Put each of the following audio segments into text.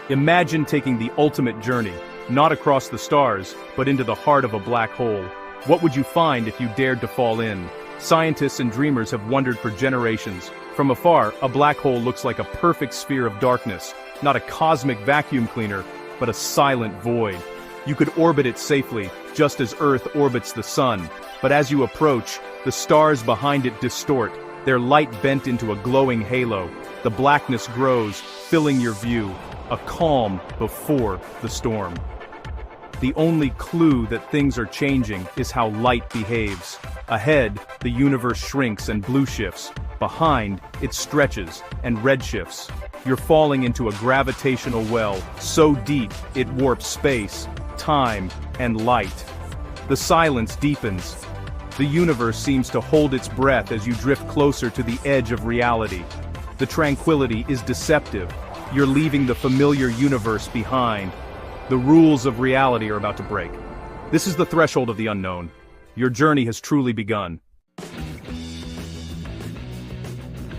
Imagine taking the ultimate journey, not across the stars, but into the heart of a black hole. What would you find if you dared to fall in? Scientists and dreamers have wondered for generations. From afar, a black hole looks like a perfect sphere of darkness, not a cosmic vacuum cleaner, but a silent void. You could orbit it safely, just as Earth orbits the sun, but as you approach, the stars behind it distort, their light bent into a glowing halo. The blackness grows, filling your view, a calm before the storm. The only clue that things are changing is how light behaves. Ahead, the universe shrinks and blue shifts. Behind, it stretches and red shifts. You're falling into a gravitational well, so deep it warps space, time, and light. The silence deepens. The universe seems to hold its breath as you drift closer to the edge of reality. The tranquility is deceptive. You're leaving the familiar universe behind. The rules of reality are about to break. This is the threshold of the unknown. Your journey has truly begun.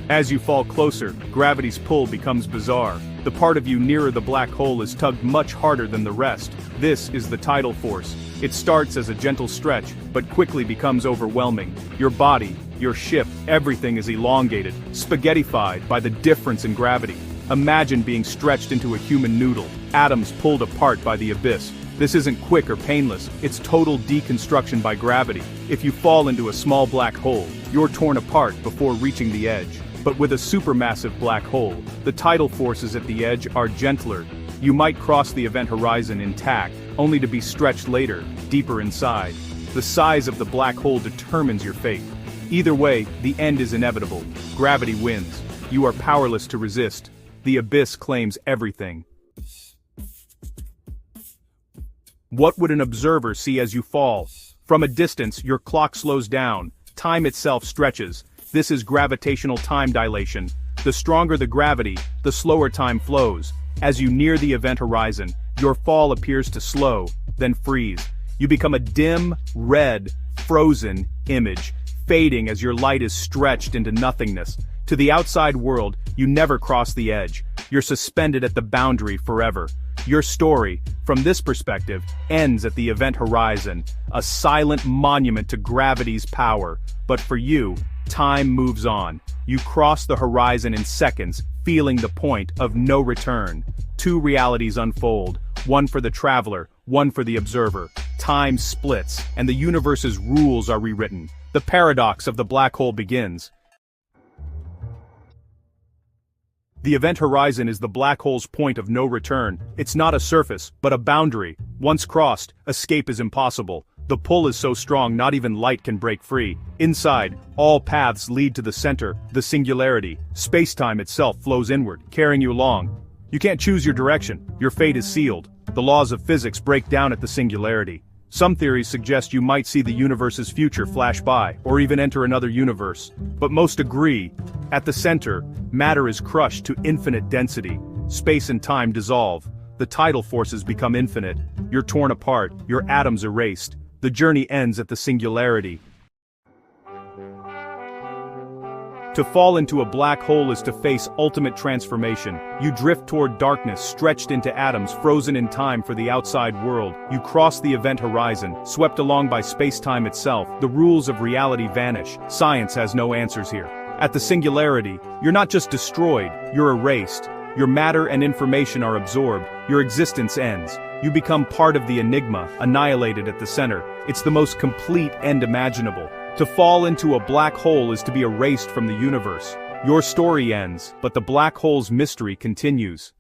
As you fall closer, gravity's pull becomes bizarre. The part of you nearer the black hole is tugged much harder than the rest. This is the tidal force. It starts as a gentle stretch, but quickly becomes overwhelming. Your body, your ship, everything is elongated, spaghettified by the difference in gravity. Imagine being stretched into a human noodle, atoms pulled apart by the abyss. This isn't quick or painless, it's total deconstruction by gravity. If you fall into a small black hole, you're torn apart before reaching the edge. But with a supermassive black hole, the tidal forces at the edge are gentler. You might cross the event horizon intact, only to be stretched later, deeper inside. The size of the black hole determines your fate. Either way, the end is inevitable. Gravity wins. You are powerless to resist. The abyss claims everything. What would an observer see as you fall? From a distance, your clock slows down. Time itself stretches. This is gravitational time dilation. The stronger the gravity, the slower time flows. As you near the event horizon, your fall appears to slow, then freeze. You become a dim, red, frozen image, fading as your light is stretched into nothingness. To the outside world, you never cross the edge. You're suspended at the boundary forever. Your story, from this perspective, ends at the event horizon, a silent monument to gravity's power. But for you, time moves on. You cross the horizon in seconds, feeling the point of no return. Two realities unfold, one for the traveler, one for the observer. Time splits, and the universe's rules are rewritten. The paradox of the black hole begins. The event horizon is the black hole's point of no return. It's not a surface, but a boundary. Once crossed, escape is impossible. The pull is so strong not even light can break free. Inside, all paths lead to the center, the singularity. Space-time itself flows inward, carrying you along. You can't choose your direction. Your fate is sealed. The laws of physics break down at the singularity. Some theories suggest you might see the universe's future flash by, or even enter another universe. But most agree. At the center, matter is crushed to infinite density. Space and time dissolve. The tidal forces become infinite. You're torn apart, your atoms erased. The journey ends at the singularity. To fall into a black hole is to face ultimate transformation. You drift toward darkness, stretched into atoms, frozen in time for the outside world. You cross the event horizon, swept along by space-time itself. The rules of reality vanish. Science has no answers here. At the singularity, you're not just destroyed, you're erased. Your matter and information are absorbed. Your existence ends. You become part of the enigma, annihilated at the center. It's the most complete end imaginable. To fall into a black hole is to be erased from the universe. Your story ends, but the black hole's mystery continues.